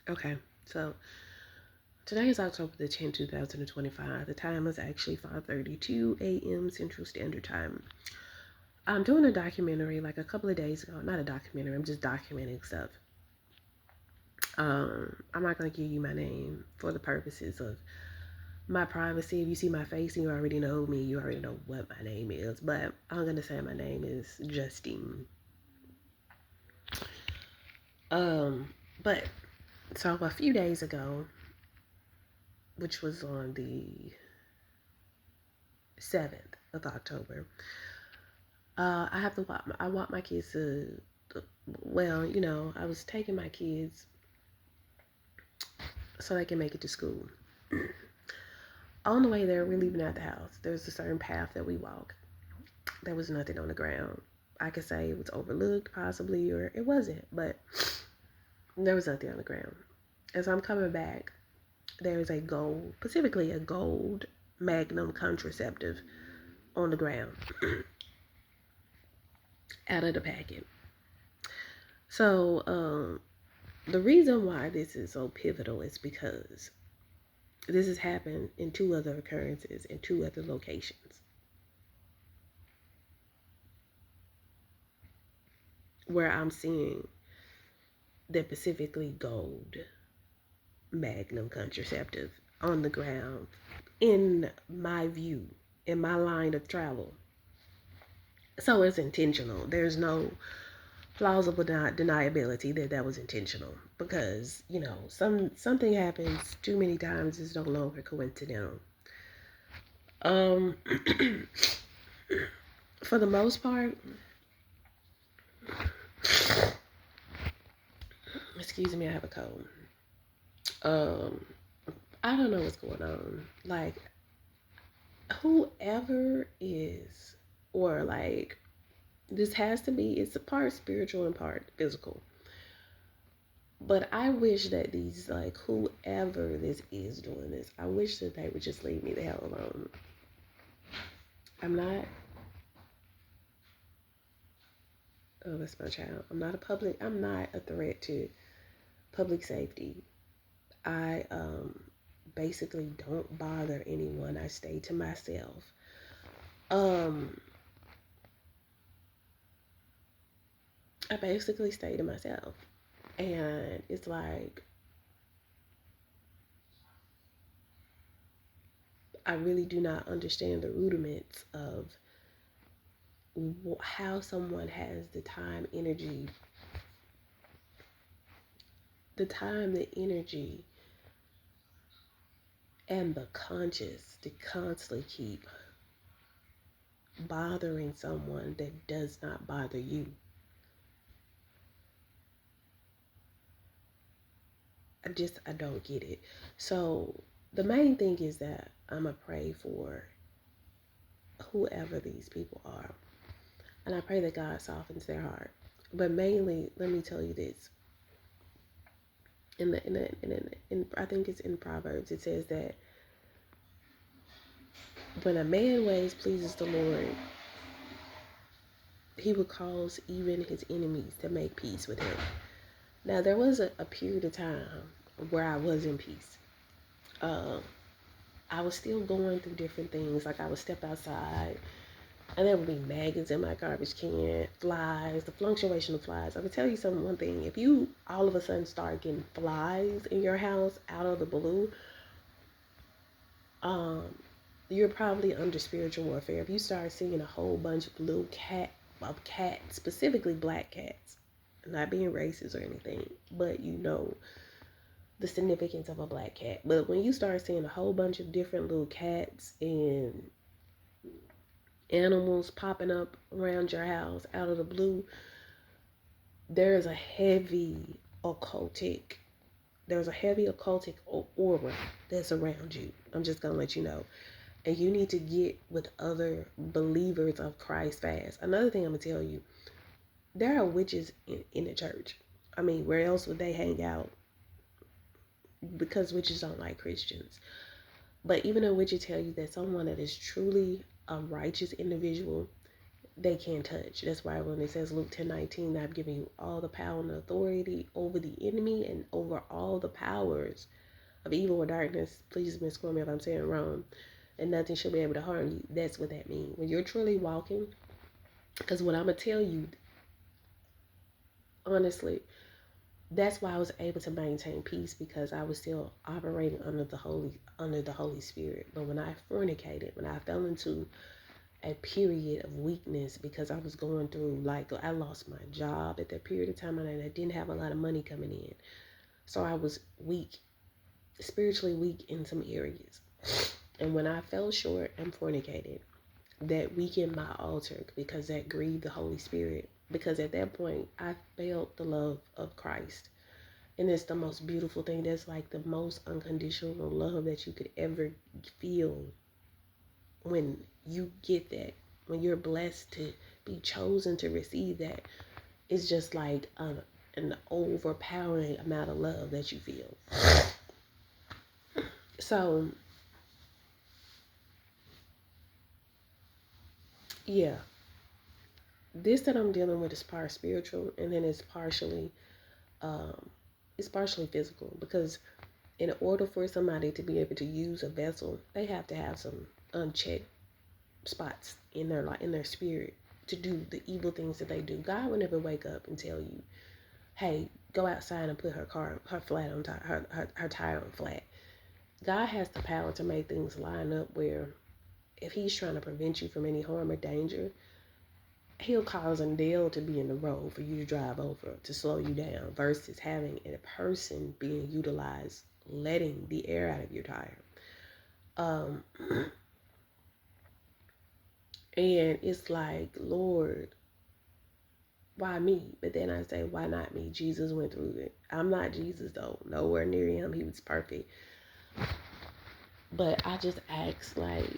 Okay, so today is October the 10th, 2025. The time is actually 5:32 a.m. Central Standard Time. I'm doing a documentary like a couple of days ago. Not a documentary, I'm just documenting stuff. I'm not going to give you my name for the purposes of my privacy. If you see my face and you already know me, you already know what my name is. But I'm going to say my name is Justine. But so a few days ago, which was on the 7th of October, I have to walk. I want my kids to. Well, I was taking my kids so they can make it to school. On the way there, we're leaving out the house. There's a certain path that we walk. There was nothing on the ground. I could say it was overlooked, possibly, or it wasn't, but there was nothing on the ground. As I'm coming back, there's a gold, specifically a gold Magnum contraceptive on the ground out of the packet. So, the reason why this is so pivotal is because this has happened in two other occurrences in two other locations where I'm seeing the specifically gold Magnum contraceptive on the ground in my view, in my line of travel. So it's intentional. There's no plausible deniability that that was intentional because something happens too many times is no longer coincidental. Um, for the most part, excuse me, I have a cold. Um, I don't know what's going on. Like, whoever is, or like, this has to be, it's a part spiritual and part physical. But I wish that these, like, whoever this is doing this, I wish that they would just leave me the hell alone. I'm not, oh, that's my child. I'm not a threat to public safety. I basically don't bother anyone. I stay to myself. Um, I basically stay to myself. And it's like, I really do not understand the rudiments of how someone has the time, the energy, and the conscience to constantly keep bothering someone that does not bother you. I don't get it. So the main thing is that I'm going to pray for whoever these people are. And I pray that God softens their heart. But mainly, let me tell you this. In I think it's in Proverbs, it says that when a man ways pleases the Lord, he will cause even his enemies to make peace with him. Now, there was a period of time where I was in peace. Um, I was still going through different things. Like, I would step outside and there would be maggots in my garbage can, flies, the fluctuation of flies. I would tell you something, one thing. If you all of a sudden start getting flies in your house out of the blue, um, you're probably under spiritual warfare. If you start seeing a whole bunch of little cats, specifically black cats, not being racist or anything, but the significance of a black cat. But when you start seeing a whole bunch of different little cats and animals popping up around your house out of the blue, there's a heavy occultic aura that's around you. I'm just gonna let you know. And you need to get with other believers of Christ fast. Another thing I'm gonna tell you, there are witches in the church. I mean, where else would they hang out? Because witches don't like Christians. But even a witch will tell you that someone that is truly a righteous individual, they can't touch. That's why when it says Luke 10:19, I've given you all the power and authority over the enemy and over all the powers of evil or darkness. Please misquote me if I'm saying it wrong. And nothing shall be able to harm you. That's what that means. When you're truly walking, because what I'm going to tell you, honestly, that's why I was able to maintain peace, because I was still operating under the Holy Spirit. But when I fornicated, when I fell into a period of weakness, because I was going through, like, I lost my job at that period of time and I didn't have a lot of money coming in. So I was weak, spiritually weak in some areas. And when I fell short and fornicated, that weakened my altar, because that grieved the Holy Spirit. Because at that point, I felt the love of Christ. And it's the most beautiful thing. That's like the most unconditional love that you could ever feel. When you get that, when you're blessed to be chosen to receive that, it's just like an overpowering amount of love that you feel. So, yeah, this that I'm dealing with is part spiritual, and then um, it's partially physical, because in order for somebody to be able to use a vessel, they have to have some unchecked spots in their spirit to do the evil things that they do. God will never wake up and tell you, "Hey, go outside and put her flat on her tire on flat." God has the power to make things line up where, if He's trying to prevent you from any harm or danger, He'll cause a nail to be in the road for you to drive over to slow you down, versus having a person being utilized, letting the air out of your tire. Um, and it's like, Lord, why me? But then I say, why not me? Jesus went through it. I'm not Jesus though. Nowhere near Him. He was perfect. But I just ask, like,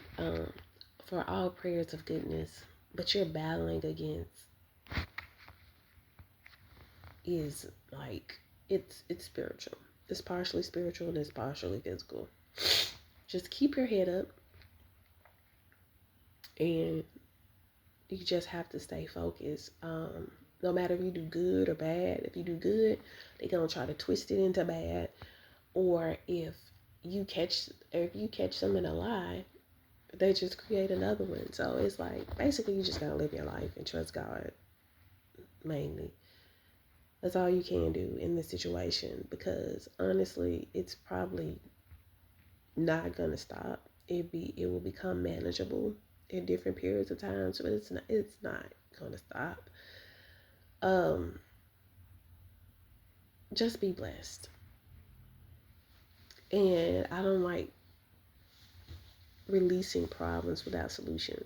for all prayers of goodness, but you're battling against is like, it's spiritual. It's partially spiritual and it's partially physical. Just keep your head up, and you just have to stay focused. No matter if you do good or bad, if you do good, they're gonna try to twist it into bad. Or if you catch them in a lie, they just create another one. So it's like, basically you just gotta live your life and trust God mainly. That's all you can do in this situation, because honestly, it's probably not gonna stop. It will become manageable in different periods of time, but it's not gonna stop. Um, just be blessed. And I don't like releasing problems without solution.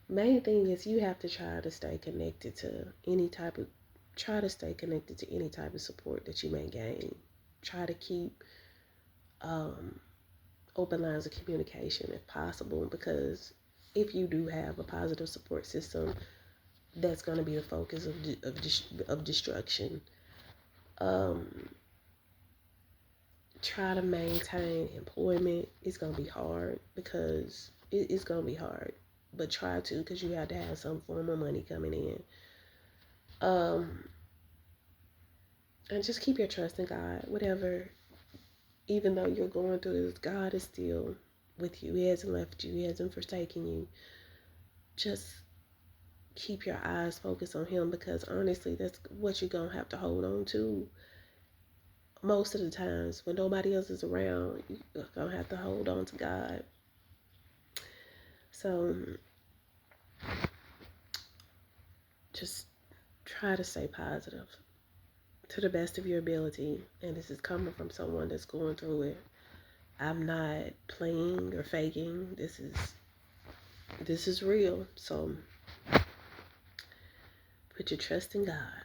Main thing is, you have to try to stay connected to any type of support that you may gain. Try to keep um, open lines of communication if possible, because if you do have a positive support system, that's going to be the focus of destruction. Um, Try to maintain employment. It's going to be hard, because it's going to be hard, but try to, because you have to have some form of money coming in. Um, and just keep your trust in God. Whatever, even though you're going through this, God is still with you. He hasn't left you. He hasn't forsaken you. Just keep your eyes focused on Him, because honestly, that's what you're going to have to hold on to. Most of the times when nobody else is around, you're going to have to hold on to God. So just try to stay positive to the best of your ability. And this is coming from someone that's going through it. I'm not playing or faking. This is real. So put your trust in God.